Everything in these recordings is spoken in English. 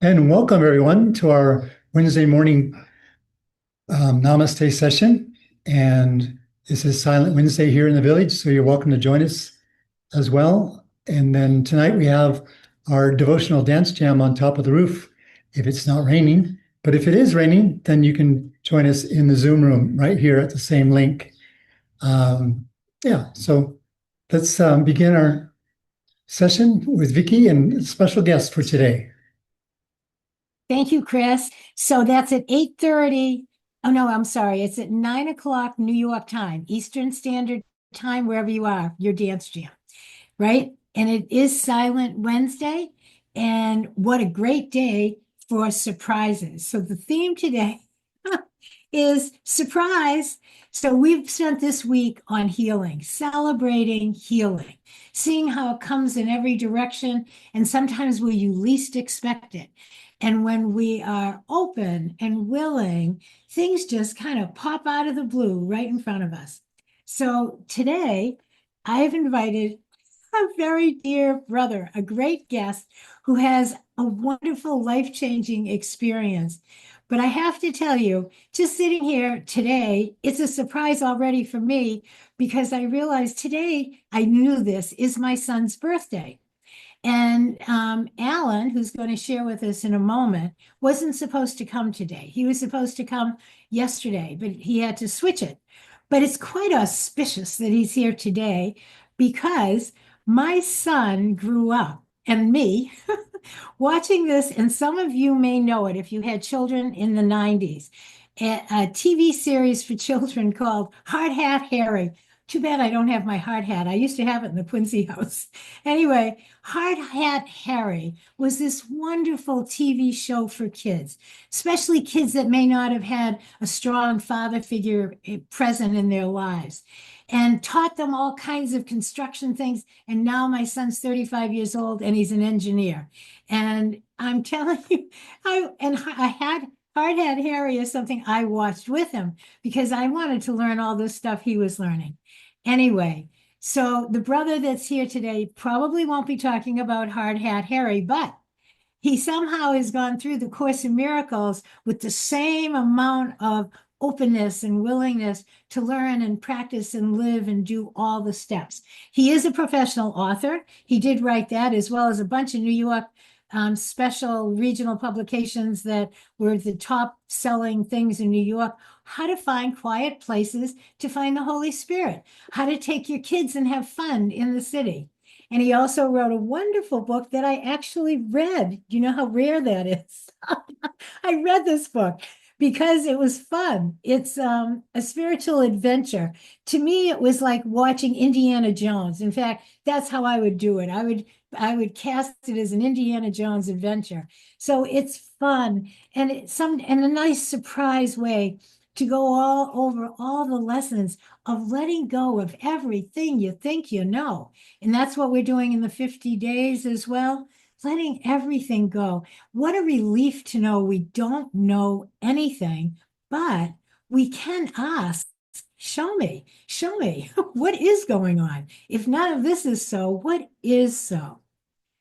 And welcome everyone to our Wednesday morning Namaste session. And this is Silent Wednesday here in the village, so you're welcome to join us as well. And then tonight we have our devotional dance jam on top of the roof if it's not raining. But if it is raining, then you can join us in the Zoom room right here at the same link. Um, yeah, so let's begin our session with Vicky and a special guest for today. Thank you, Chris. So that's at 8:30. Oh no, I'm sorry. It's at 9 o'clock New York time, Eastern Standard Time, wherever you are, your dance jam, right? And it is Silent Wednesday. And what a great day for surprises. So the theme today is surprise. So we've spent this week on healing, celebrating healing, seeing how it comes in every direction and sometimes where you least expect it. And when we are open and willing, things just kind of pop out of the blue right in front of us. So today, I've invited a very dear brother, a great guest who has a wonderful life-changing experience. But I have to tell you, just sitting here today, it's a surprise already for me because I realized today, I knew this is my son's birthday. And Alan, who's going to share with us in a moment, wasn't supposed to come today. He was supposed to come yesterday, but he had to switch it. But it's quite auspicious that he's here today because my son grew up and me watching this, and some of you may know it if you had children in the 90s, a TV series for children called Hard Hat Harry. Too bad I don't have my hard hat. I used to have it in the Quincy house. Anyway, Hard Hat Harry was this wonderful TV show for kids, especially kids that may not have had a strong father figure present in their lives, and taught them all kinds of construction things. And now my son's 35 years old and he's an engineer. And I'm telling you, I had Hard Hat Harry is something I watched with him because I wanted to learn all this stuff he was learning. Anyway, so the brother that's here today probably won't be talking about Hard Hat Harry, but he somehow has gone through the Course in Miracles with the same amount of openness and willingness to learn and practice and live and do all the steps. He is a professional author. He did write that as well as a bunch of New York special regional publications that were the top selling things in New York. How to find quiet places to find the Holy Spirit, how to take your kids and have fun in the city. And he also wrote a wonderful book that I actually read. You know how rare that is? I read this book because it was fun. It's a spiritual adventure. To me, it was like watching Indiana Jones. In fact, that's how I would do it. I would cast it as an Indiana Jones adventure. So it's fun and a nice surprise way to go all over all the lessons of letting go of everything you think you know. And that's what we're doing in the 50 days as well, letting everything go. What a relief to know we don't know anything, but we can ask, show me what is going on. If none of this is so, what is so?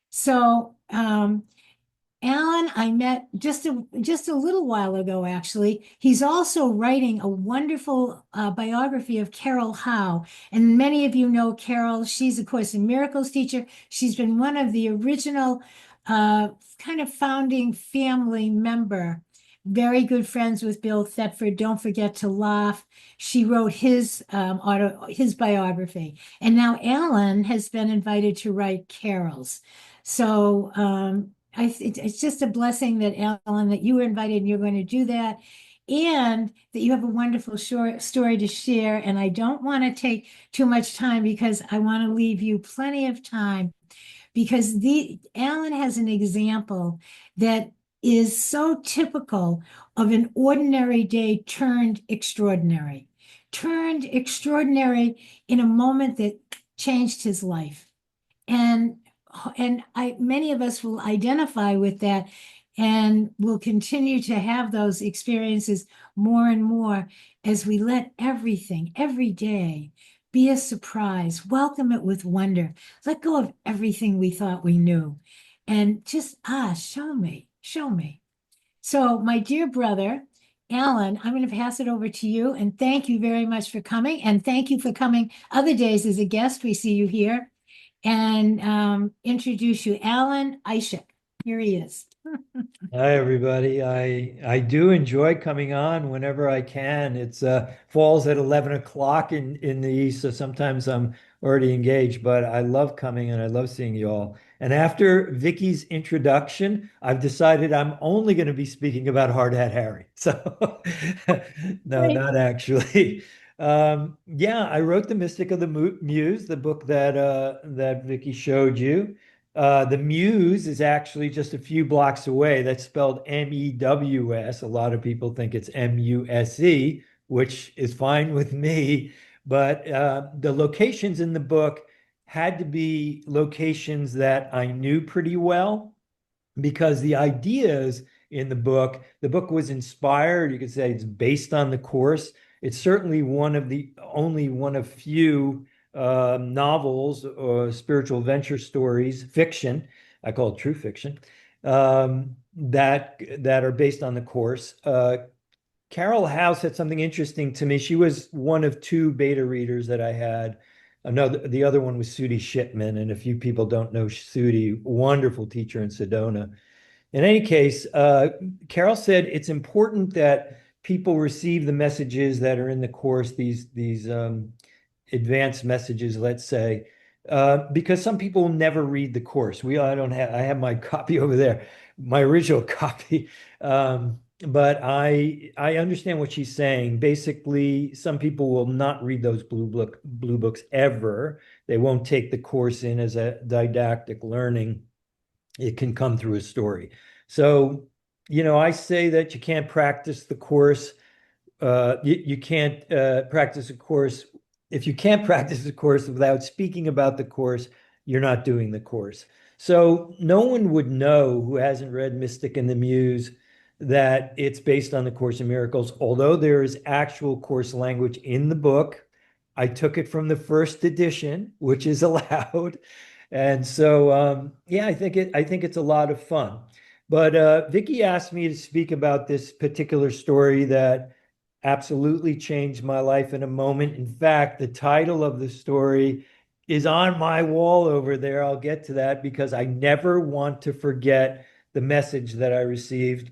So, Alan, I met just a little while ago, actually. He's also writing a wonderful biography of Carol Howe. And many of you know Carol. She's a Course in Miracles teacher. She's been one of the original kind of founding family member. Very good friends with Bill Thetford. Don't forget to laugh. She wrote his biography. And now Alan has been invited to write Carol's. So it's just a blessing that Ellen, that you were invited and you're going to do that, and that you have a wonderful short story to share. And I don't want to take too much time because I want to leave you plenty of time because the Alan has an example that is so typical of an ordinary day turned extraordinary in a moment that changed his life. And many of us will identify with that and will continue to have those experiences more and more as we let everything, every day, be a surprise, welcome it with wonder, let go of everything we thought we knew, and just, show me. Show me. So, my dear brother, Alan, I'm going to pass it over to you. And thank you very much for coming. And thank you for coming other days as a guest. We see you here. And introduce you, Alan Ishak. Here he is. Hi, everybody. I do enjoy coming on whenever I can. It's falls at 11 o'clock in the east, so sometimes I'm already engaged, but I love coming and I love seeing you all. And after Vicky's introduction, I've decided I'm only going to be speaking about Hard Hat Harry. So no, Great. not actually. Yeah, I wrote The Mystic of the Muse, the book that Vicky showed you. The Muse is actually just a few blocks away. That's spelled Mews. A lot of people think it's Muse, which is fine with me. But the locations in the book had to be locations that I knew pretty well because the ideas in the book was inspired. You could say it's based on the course. It's certainly only one of few novels or spiritual venture stories, fiction, I call it true fiction, that are based on the course. Carol House said something interesting to me. She was one of two beta readers that I had. The other one was Sudi Shipman, and a few people don't know Sudi, wonderful teacher in Sedona. In any case, Carol said it's important that people receive the messages that are in the course, these advanced messages, let's say, because some people will never read the course. I have my copy over there, my original copy. But I understand what she's saying. Basically, some people will not read those blue books ever. They won't take the course in as a didactic learning. It can come through a story. So, I say that you can't practice the course. You can't practice a course. If you can't practice the course without speaking about the course, you're not doing the course. So no one would know who hasn't read Mystic and the Muse that it's based on the Course in Miracles, although there is actual course language in the book. I took it from the first edition, which is allowed. And so, yeah, I think it's a lot of fun. But Vicky asked me to speak about this particular story that absolutely changed my life in a moment. In fact, the title of the story is on my wall over there. I'll get to that because I never want to forget the message that I received.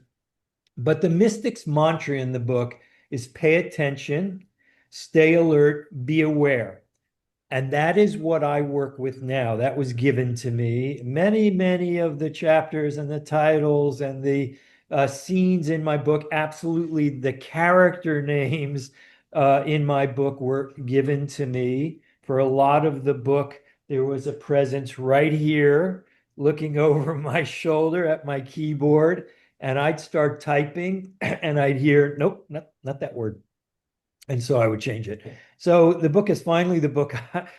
But the mystic's mantra in the book is pay attention, stay alert, be aware. And that is what I work with now. That was given to me. Many of the chapters and the titles and the scenes in my book, absolutely the character names in my book were given to me. For a lot of the book, there was a presence right here looking over my shoulder at my keyboard. And I'd start typing and I'd hear, nope, not that word. And so I would change it. So the book is finally the book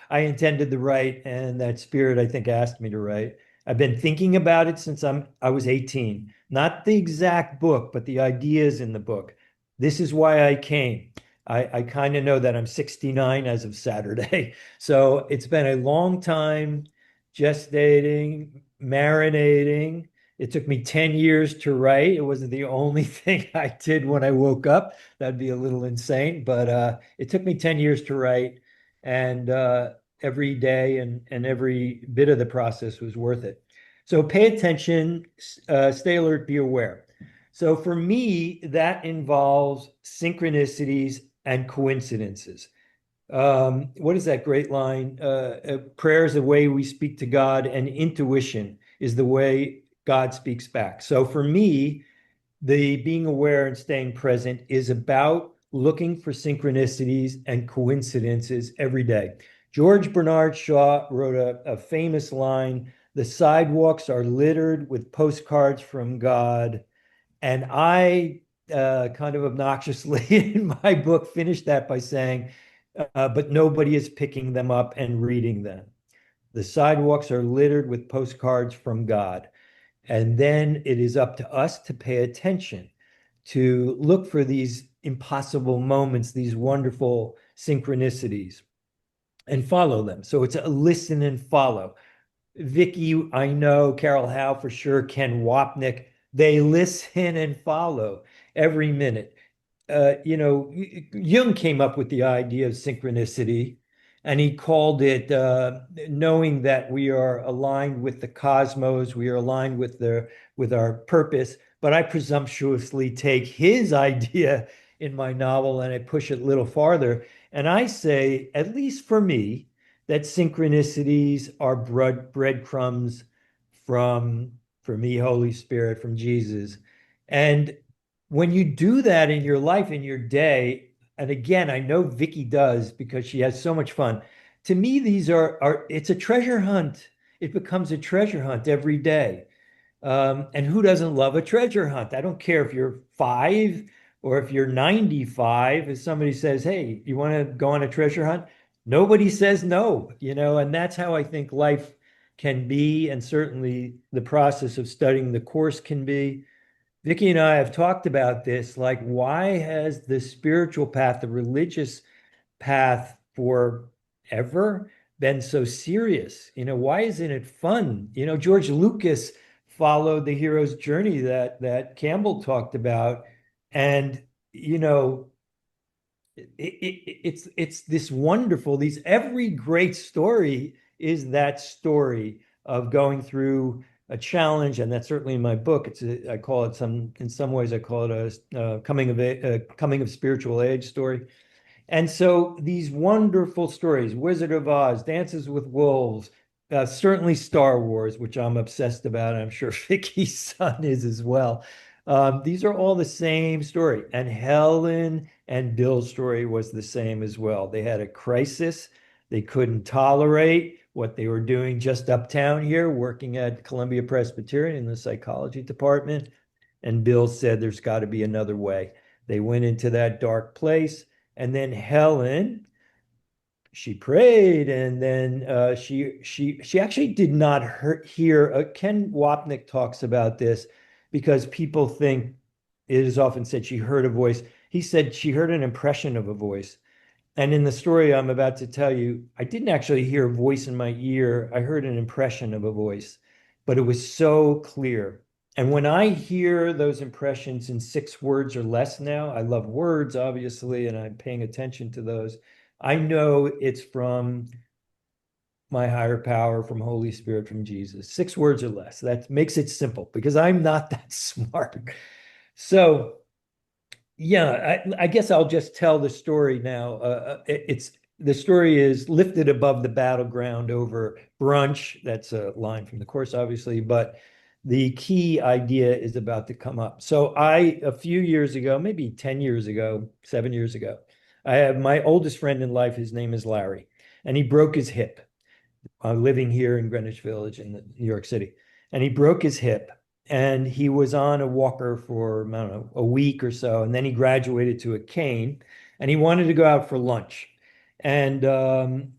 I intended to write, and that spirit I think asked me to write. I've been thinking about it since I was 18. Not the exact book, but the ideas in the book. This is why I came. I kind of know that I'm 69 as of Saturday. So it's been a long time gestating, marinating. It took me 10 years to write. It wasn't the only thing I did when I woke up. That'd be a little insane, but it took me 10 years to write, and every day and every bit of the process was worth it. So pay attention, stay alert, be aware. So for me, that involves synchronicities and coincidences. What is that great line? Prayer is the way we speak to God, and intuition is the way God speaks back. So for me, the being aware and staying present is about looking for synchronicities and coincidences every day. George Bernard Shaw wrote a famous line: the sidewalks are littered with postcards from God. And I kind of obnoxiously in my book finished that by saying, but nobody is picking them up and reading them. The sidewalks are littered with postcards from God. And then it is up to us to pay attention, to look for these impossible moments, these wonderful synchronicities, and follow them. So it's a listen and follow. Vicky, I know, Carol Howe for sure, Ken Wapnick, They listen and follow every minute. Jung came up with the idea of synchronicity, and he called it knowing that we are aligned with the cosmos, we are aligned with our purpose. But I presumptuously take his idea in my novel and I push it a little farther. And I say, at least for me, that synchronicities are breadcrumbs from, for me, Holy Spirit, from Jesus. And when you do that in your life, in your day, and again, I know Vicky does because she has so much fun. To me, these are it's a treasure hunt. It becomes a treasure hunt every day. And who doesn't love a treasure hunt? I don't care if you're 5 or if you're 95. If somebody says, "Hey, you want to go on a treasure hunt?" Nobody says no, and that's how I think life can be, and certainly the process of studying the course can be. Vicky and I have talked about this, like why has the spiritual path, the religious path forever been so serious? Why isn't it fun? George Lucas followed the hero's journey that Campbell talked about. And, it's this wonderful, every great story is that story of going through a challenge, and that's certainly in my book. I call it in some ways I call it a coming of spiritual age story. And so these wonderful stories, Wizard of Oz, Dances with Wolves, certainly Star Wars, which I'm obsessed about, and I'm sure Vicky's son is as well. These are all the same story. And Helen and Bill's story was the same as well. They had a crisis. They couldn't tolerate what they were doing just uptown here, working at Columbia Presbyterian in the psychology department. And Bill said, there's got to be another way. They went into that dark place. And then Helen, she prayed, and then she actually did not hear. Ken Wapnick talks about this because people think it is often said she heard a voice. He said she heard an impression of a voice. And in the story I'm about to tell you, I didn't actually hear a voice in my ear. I heard an impression of a voice, but it was so clear. And when I hear those impressions in 6 words or less now, I love words, obviously, and I'm paying attention to those. I know it's from my higher power, from Holy Spirit, from Jesus. 6 words or less. That makes it simple because I'm not that smart. So, yeah, I guess I'll just tell the story now. It's the story is lifted above the battleground over brunch. That's a line from the course, obviously, but the key idea is about to come up. So a few years ago, maybe 10 years ago, 7 years ago, I have my oldest friend in life. His name is Larry, and he broke his hip living here in Greenwich Village in New York City. And he broke his hip, and he was on a walker for, I don't know, a week or so. And then he graduated to a cane, and he wanted to go out for lunch. And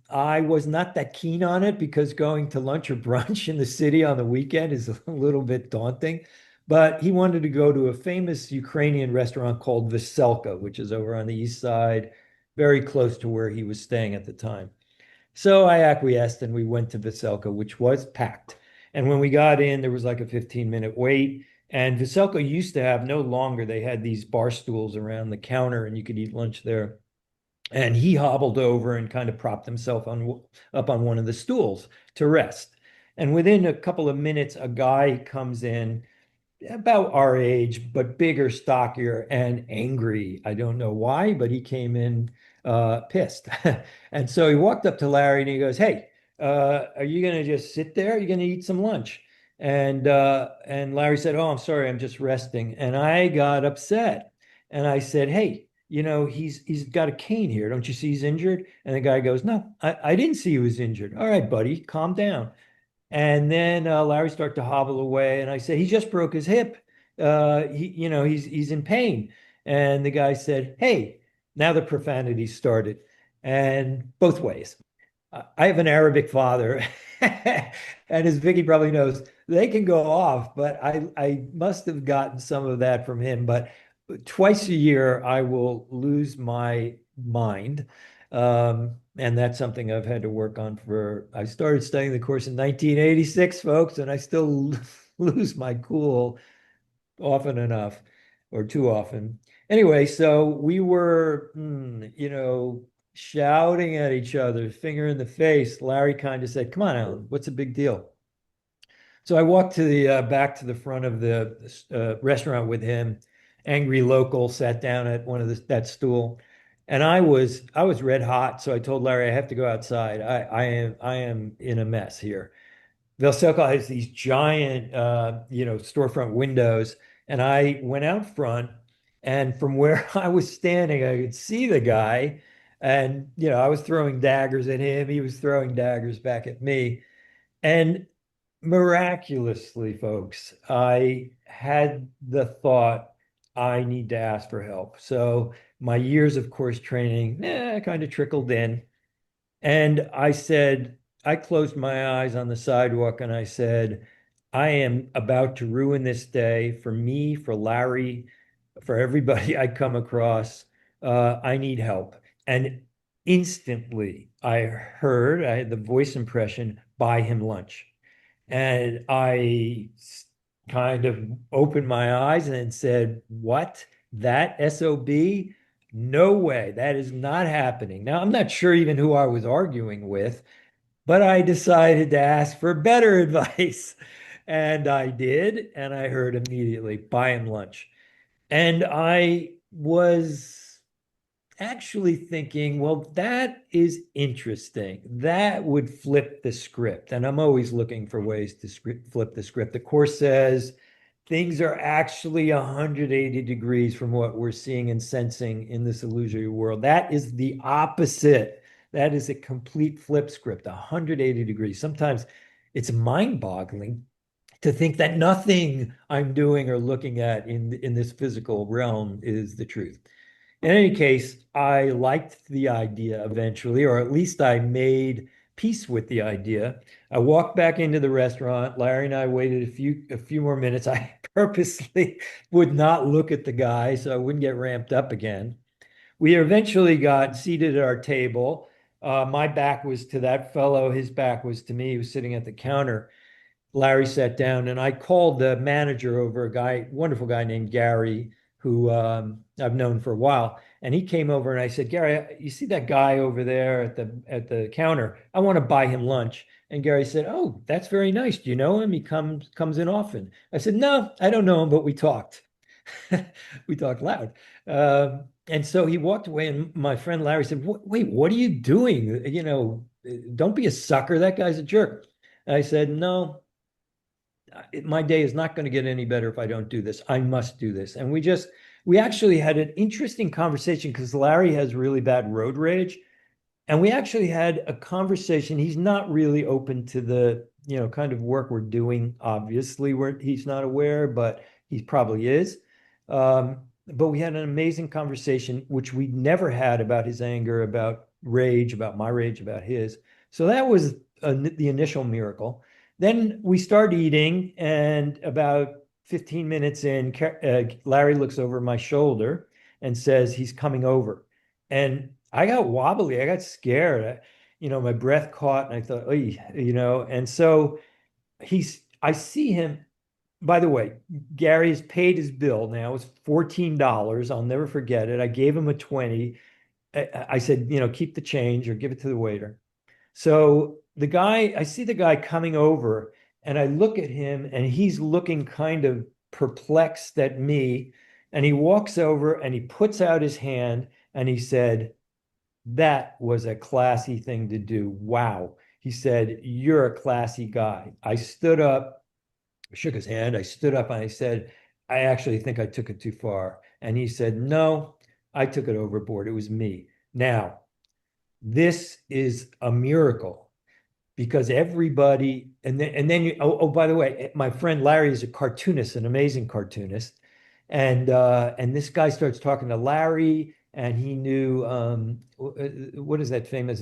I was not that keen on it because going to lunch or brunch in the city on the weekend is a little bit daunting. But he wanted to go to a famous Ukrainian restaurant called Veselka, which is over on the east side, very close to where he was staying at the time. So I acquiesced and we went to Veselka, which was packed. And when we got in, there was like a 15-minute wait. And Veselka used to have, no longer, they had these bar stools around the counter and you could eat lunch there. And he hobbled over and kind of propped himself up on one of the stools to rest. And within a couple of minutes, a guy comes in about our age, but bigger, stockier, and angry. I don't know why, but he came in pissed. And so he walked up to Larry and he goes, "Hey, are you going to just sit there? Are you going to eat some lunch?" And Larry said, "Oh, I'm sorry, I'm just resting." And I got upset. And I said, "Hey, he's got a cane here. Don't you see he's injured?" And the guy goes, "No, I didn't see he was injured." "All right, buddy, calm down." And then Larry started to hobble away, and I said, "He just broke his hip. He's in pain." And the guy said, "Hey," now the profanity started, and both ways. I have an Arabic father, and as Vicky probably knows, they can go off, but I must have gotten some of that from him. But twice a year, I will lose my mind. And that's something I've had to work on I started studying the course in 1986, folks, and I still lose my cool often enough or too often. Anyway, so we were, shouting at each other, finger in the face. Larry kind of said, "Come on, Alan, what's a big deal?" So I walked to the back to the front of the restaurant with him. Angry local sat down at one of that stool, and I was red hot. So I told Larry I have to go outside. I am in a mess here. Velselka has these giant, storefront windows, and I went out front, and from where I was standing, I could see the guy, and I was throwing daggers at him. He was throwing daggers back at me, and miraculously, folks, I had the thought I need to ask for help. So my years of course training, kind of trickled in. And I closed my eyes on the sidewalk and I said, I am about to ruin this day for me, for Larry, for everybody I come across. I need help. And instantly I had the voice impression, buy him lunch. And I kind of opened my eyes and said, what? That SOB? No way. That is not happening. Now, I'm not sure even who I was arguing with, but I decided to ask for better advice. And I did. And I heard immediately, buy him lunch. And I was actually thinking, well, that is interesting. That would flip the script. And I'm always looking for ways to flip the script. The course says things are actually 180 degrees from what we're seeing and sensing in this illusory world. That is the opposite. That is a complete flip script, 180 degrees. Sometimes it's mind-boggling to think that nothing I'm doing or looking at in this physical realm is the truth. In any case, I liked the idea eventually, or at least I made peace with the idea. I walked back into the restaurant. Larry and I waited a few more minutes. I purposely would not look at the guy so I wouldn't get ramped up again. We eventually got seated at our table. My back was to that fellow. His back was to me. He was sitting at the counter. Larry sat down and I called the manager over, a guy, wonderful guy named Gary, who I've known for a while. And he came over and I said, Gary, you see that guy over there at the counter? I want to buy him lunch. And Gary said, oh, that's very nice. Do you know him? He comes in often. I said, no, I don't know him, but we talked. We talked loud. And so he walked away, and my friend Larry said, wait, what are you doing? Don't be a sucker. That guy's a jerk. And I said, no, my day is not going to get any better if I don't do this. I must do this. And we actually had an interesting conversation because Larry has really bad road rage. And we actually had a conversation. He's not really open to the, kind of work we're doing. Obviously, he's not aware, but he probably is. But we had an amazing conversation, which we never had, about his anger, about rage, about my rage, about his. So that was the initial miracle. Then we start eating, and about 15 minutes in, Larry looks over my shoulder and says he's coming over. And I got wobbly. I got scared. My breath caught, and I thought, oh, and so I see him. By the way, Gary has paid his bill now. It's $14. I'll never forget it. I gave him a 20. I said, keep the change or give it to the waiter. So I see the guy coming over, and I look at him and he's looking kind of perplexed at me. And he walks over and he puts out his hand and he said, that was a classy thing to do. Wow. He said, you're a classy guy. I stood up, shook his hand. I stood up and I said, I actually think I took it too far. And he said, no, I took it overboard. It was me. Now, this is a miracle because everybody, and then by the way, my friend Larry is a cartoonist, an amazing cartoonist. And this guy starts talking to Larry, and he knew what is that famous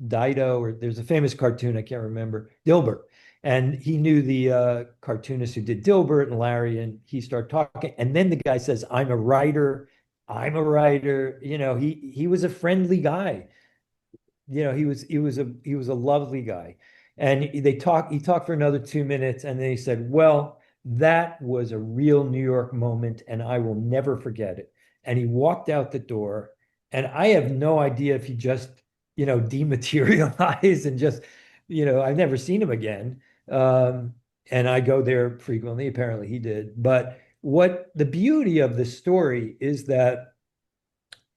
Dido, or there's a famous cartoon, I can't remember, Dilbert. And he knew the cartoonist who did Dilbert and Larry, and he started talking. And then the guy says, I'm a writer. I'm a writer. He was a friendly guy. He was a lovely guy. And he talked for another 2 minutes, and then he said, well, That was a real New York moment, and I will never forget it. And he walked out the door, and I have no idea if he just, dematerialized and just, I've never seen him again. Um, and I go there frequently. Apparently he did. But what the beauty of the story is that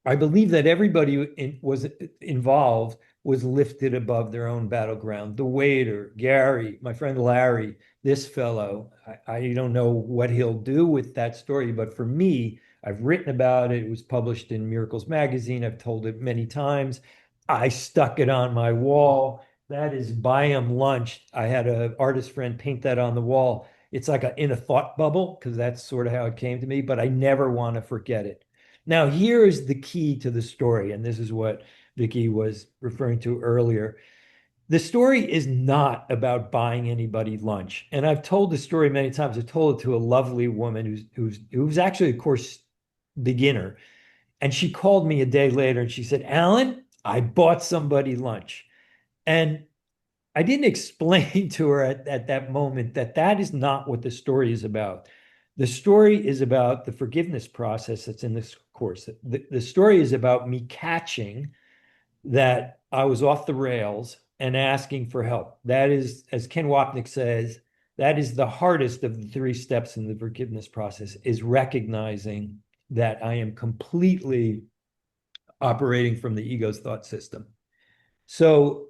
I believe that everybody was involved was lifted above their own battleground. The waiter, Gary, my friend Larry, this fellow, I don't know what he'll do with that story, but for me, I've written about it. It was published in Miracles Magazine. I've told it many times. I stuck it on my wall. That is buy 'em lunch. I had an artist friend paint that on the wall. It's like in a thought bubble because that's sort of how it came to me, but I never want to forget it. Now, here is the key to the story, and this is what Vicky was referring to earlier. The story is not about buying anybody lunch. And I've told the story many times. I've told it to a lovely woman who's actually a course beginner. And she called me a day later and she said, Alan, I bought somebody lunch. And I didn't explain to her at that moment that that is not what the story is about. The story is about the forgiveness process that's in this course. The story is about me catching that I was off the rails and asking for help. That is, as Ken Wapnick says, that is the hardest of the three steps in the forgiveness process, is recognizing that I am completely operating from the ego's thought system. So,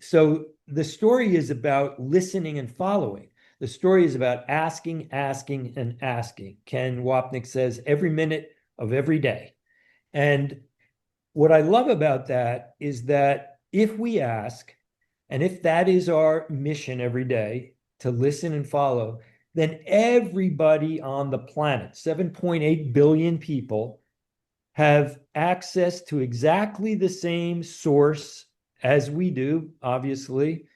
so the story is about listening and following. The story is about asking, asking, and asking. Ken Wapnick says every minute of every day. And what I love about that is that if we ask, and if that is our mission every day, to listen and follow, then everybody on the planet, 7.8 billion people, have access to exactly the same source as we do, obviously,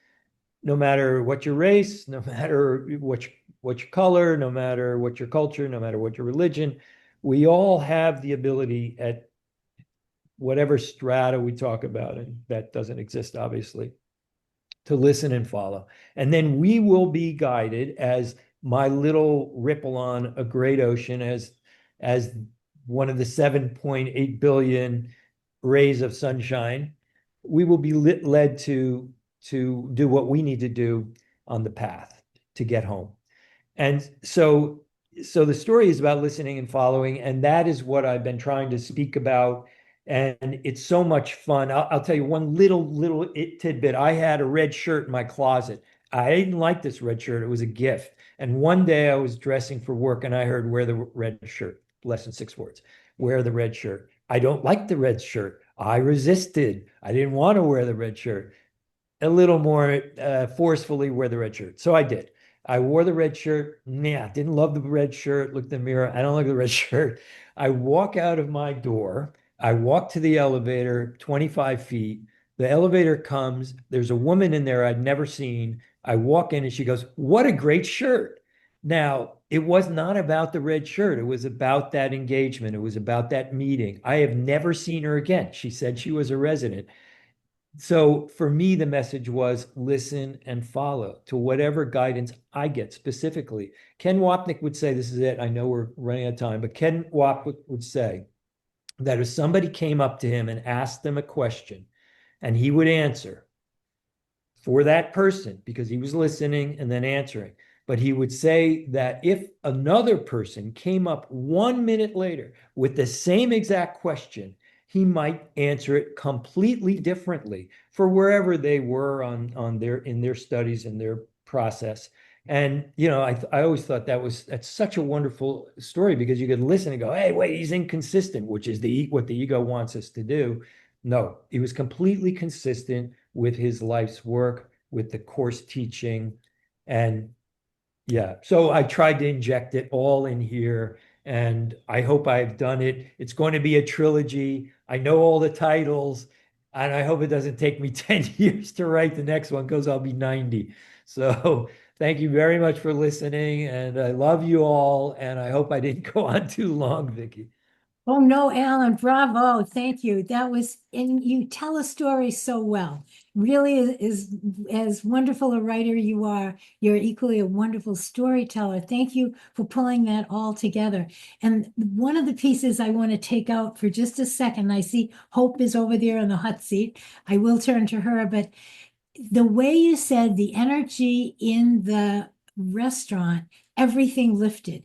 no matter what your race, no matter what your color, no matter what your culture, no matter what your religion. We all have the ability at whatever strata we talk about, and that doesn't exist, obviously, to listen and follow. And then we will be guided as my little ripple on a great ocean, as one of the 7.8 billion rays of sunshine. We will be led to do what we need to do on the path to get home. And so the story is about listening and following, and that is what I've been trying to speak about. And it's so much fun. I'll tell you one little tidbit. I had a red shirt in my closet. I didn't like this red shirt. It was a gift. And one day I was dressing for work and I heard, wear the red shirt. Less than 6 words. Wear the red shirt. I don't like the red shirt. I resisted. I didn't want to wear the red shirt. A little more forcefully wear the red shirt. So I did. I wore the red shirt. Yeah, didn't love the red shirt. Looked in the mirror. I don't like the red shirt. I walk out of my door. I walk to the elevator, 25 feet. The elevator comes. There's a woman in there I'd never seen. I walk in and she goes, "What a great shirt." Now, it was not about the red shirt. It was about that engagement. It was about that meeting. I have never seen her again. She said she was a resident. So for me, the message was listen and follow to whatever guidance I get specifically. Ken Wapnick would say, this is it. I know we're running out of time, but Ken Wapnick would say that if somebody came up to him and asked him a question and he would answer for that person because he was listening and then answering, but he would say that if another person came up 1 minute later with the same exact question, he might answer it completely differently for wherever they were on their studies and their process. And I always thought that's such a wonderful story because you could listen and go, hey, wait, he's inconsistent, which is what the ego wants us to do. No, he was completely consistent with his life's work, with the course teaching. And yeah, so I tried to inject it all in here, and I hope I've done it. It's going to be a trilogy. I know all the titles, and I hope it doesn't take me 10 years to write the next one because I'll be 90. So thank you very much for listening, and I love you all, and I hope I didn't go on too long, Vicky. Oh, no, Alan, bravo. Thank you. That was, and you tell a story so well. Really is as wonderful a writer you are, you're equally a wonderful storyteller. Thank you for pulling that all together. And one of the pieces I want to take out for just a second, I see Hope is over there in the hot seat. I will turn to her, but the way you said the energy in the restaurant, everything lifted,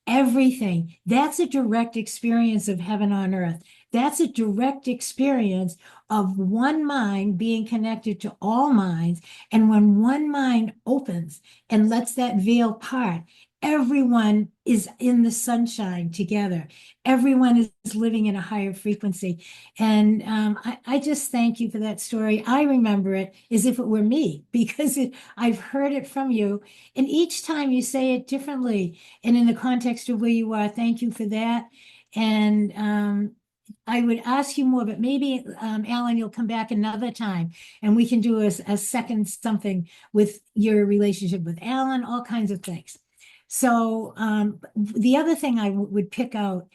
everything. That's a direct experience of heaven on earth. That's a direct experience of one mind being connected to all minds. And when one mind opens and lets that veil part, everyone is in the sunshine together. Everyone is living in a higher frequency. And I just thank you for that story. I remember it as if it were me because I've heard it from you. And each time you say it differently and in the context of where you are, thank you for that. And I would ask you more, but maybe, Alan, you'll come back another time and we can do a second something with your relationship with Alan, all kinds of things. So the other thing I would pick out,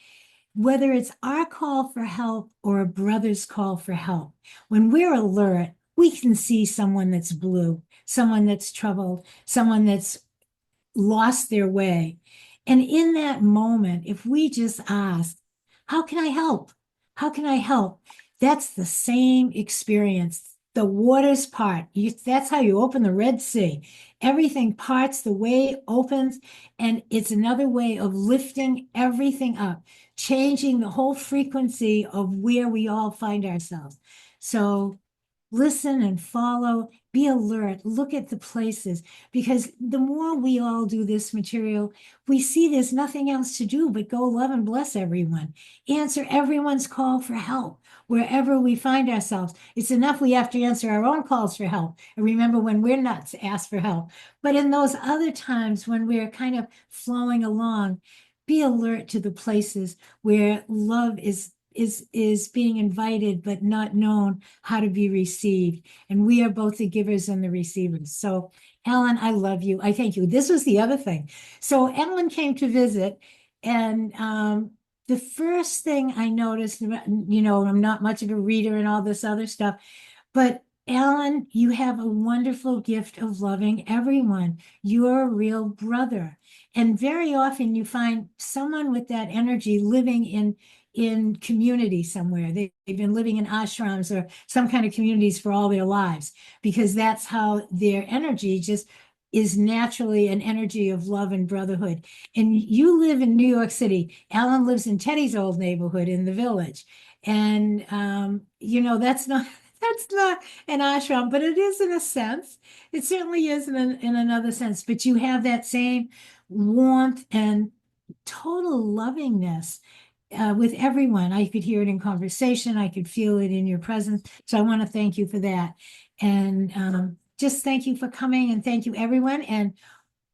whether it's our call for help or a brother's call for help, when we're alert, we can see someone that's blue, someone that's troubled, someone that's lost their way. And in that moment, if we just ask, how can I help? How can I help? That's the same experience. The waters part. That's how you open the Red Sea. Everything parts, the way opens, and it's another way of lifting everything up, changing the whole frequency of where we all find ourselves. So listen and follow, be alert, look at the places, because the more we all do this material, we see there's nothing else to do but go love and bless everyone. Answer everyone's call for help wherever we find ourselves. It's enough we have to answer our own calls for help and remember when we're not to ask for help. But in those other times when we're kind of flowing along, be alert to the places where love is being invited but not known how to be received. And we are both the givers and the receivers. So Alan, I love you. I thank you. This was the other thing. So Alan came to visit, and the first thing I noticed, I'm not much of a reader and all this other stuff, but Alan, you have a wonderful gift of loving everyone. You're a real brother. And very often you find someone with that energy living in community somewhere. They've been living in ashrams or some kind of communities for all their lives, because that's how their energy just is naturally an energy of love and brotherhood. And you live in New York City. Alan lives in Teddy's old neighborhood in the Village. And, that's not an ashram, but it is in a sense. It certainly is in another sense. But you have that same warmth and total lovingness with everyone. I could hear it in conversation. I could feel it in your presence. So I want to thank you for that. And just thank you for coming, and thank you, everyone. And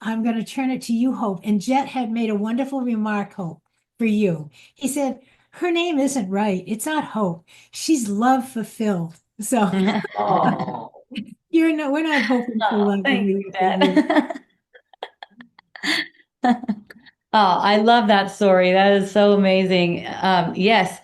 I'm going to turn it to you, Hope. And Jet had made a wonderful remark, Hope, for you. He said, her name isn't right. It's not Hope. She's love fulfilled. So Oh, we're not hoping for love. thank you, Dad. Oh, I love that story. That is so amazing. Yes,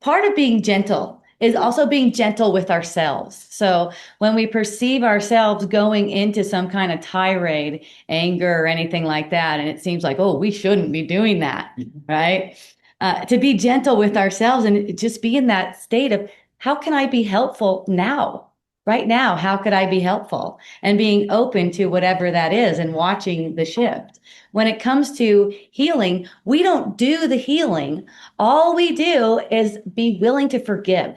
part of being gentle is also being gentle with ourselves. So when we perceive ourselves going into some kind of tirade, anger, or anything like that, and it seems like, oh, we shouldn't be doing that, right? To be gentle with ourselves and just be in that state of, how can I be helpful now? Right now, how could I be helpful? And being open to whatever that is and watching the shift. When it comes to healing, we don't do the healing. All we do is be willing to forgive.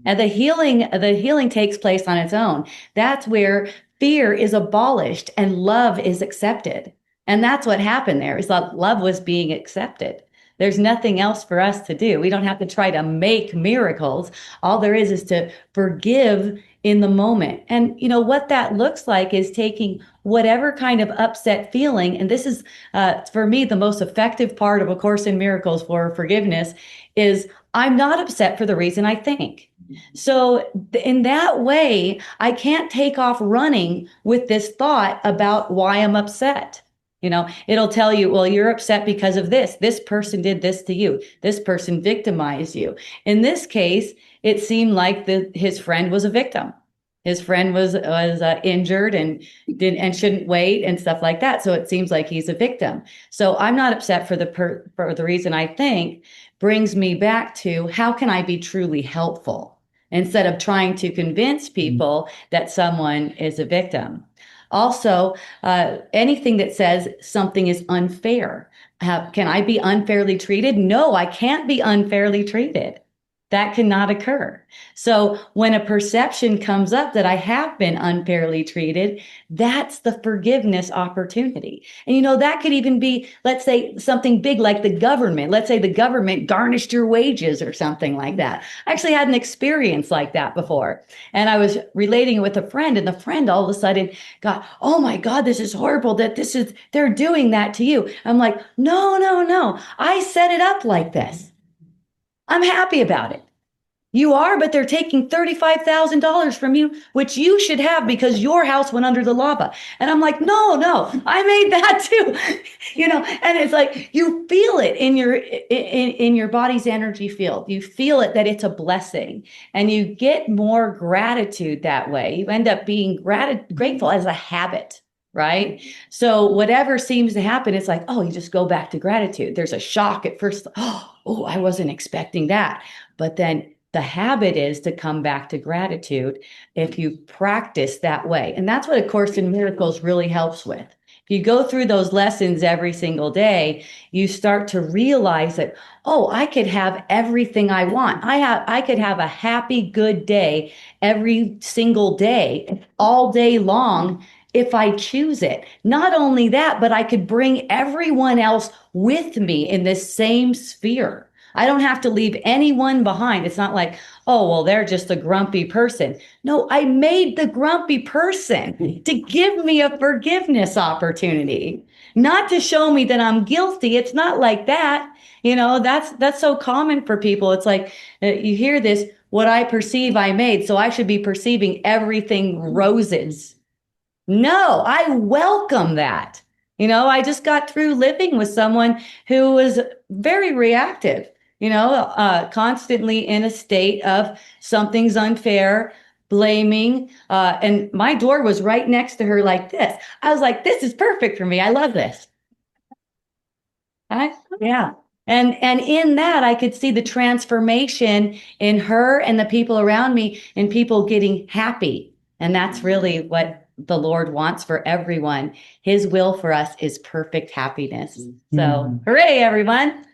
And the healing takes place on its own. That's where fear is abolished and love is accepted. And that's what happened there, is that love was being accepted. There's nothing else for us to do. We don't have to try to make miracles. All there is to forgive in the moment. And what that looks like is taking whatever kind of upset feeling, and this is for me the most effective part of A Course in Miracles for forgiveness, is I'm not upset for the reason I think. So in that way, I can't take off running with this thought about why I'm upset. It'll tell you, well, you're upset because of this. This person did this to you. This person victimized you. In this case, it seemed like his friend was a victim. His friend was injured and shouldn't wait and stuff like that. So it seems like he's a victim. So I'm not upset for the reason I think brings me back to how can I be truly helpful instead of trying to convince people that someone is a victim. Also, anything that says something is unfair. Can I be unfairly treated? No, I can't be unfairly treated. That cannot occur. So when a perception comes up that I have been unfairly treated, that's the forgiveness opportunity. And that could even be, let's say, something big like the government. Let's say the government garnished your wages or something like that. I actually had an experience like that before. And I was relating it with a friend, and the friend all of a sudden got, oh my God, this is horrible that they're doing that to you. I'm like, no. I set it up like this. I'm happy about it. You are, but they're taking $35,000 from you, which you should have because your house went under the lava. And I'm like, no, I made that too, and it's like, you feel it in your body's energy field. You feel it that it's a blessing, and you get more gratitude that way. You end up being grateful as a habit. Right? So whatever seems to happen, it's like, oh, you just go back to gratitude. There's a shock at first. Oh, I wasn't expecting that. But then the habit is to come back to gratitude if you practice that way. And that's what A Course in Miracles really helps with. If you go through those lessons every single day, you start to realize that, oh, I could have everything I want. I could have a happy, good day every single day, all day long, if I choose it. Not only that, but I could bring everyone else with me in this same sphere. I don't have to leave anyone behind. It's not like, oh, well, they're just a grumpy person. No, I made the grumpy person to give me a forgiveness opportunity, not to show me that I'm guilty. It's not like that. That's so common for people. It's like you hear this, what I perceive I made, so I should be perceiving everything roses. No, I welcome that. I just got through living with someone who was very reactive, constantly in a state of something's unfair, blaming. And my door was right next to her like this. I was like, this is perfect for me. I love this. Yeah. And in that, I could see the transformation in her and the people around me, and people getting happy. And that's really what the Lord wants for everyone. His will for us is perfect happiness. So hooray, everyone.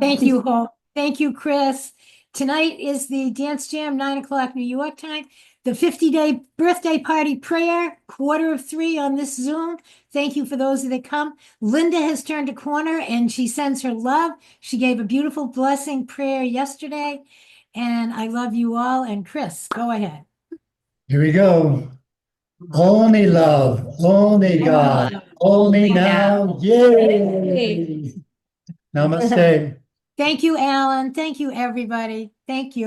Thank you, Hope. Thank you, Chris. Tonight is the Dance Jam, 9:00 New York time. The 50-day birthday party prayer, 2:45 on this Zoom. Thank you for those that come. Linda has turned a corner and she sends her love. She gave a beautiful blessing prayer yesterday. And I love you all. And Chris, go ahead. Here we go. Only love, only God, only now. Yay! Namaste. Thank you, Alan. Thank you, everybody. Thank you.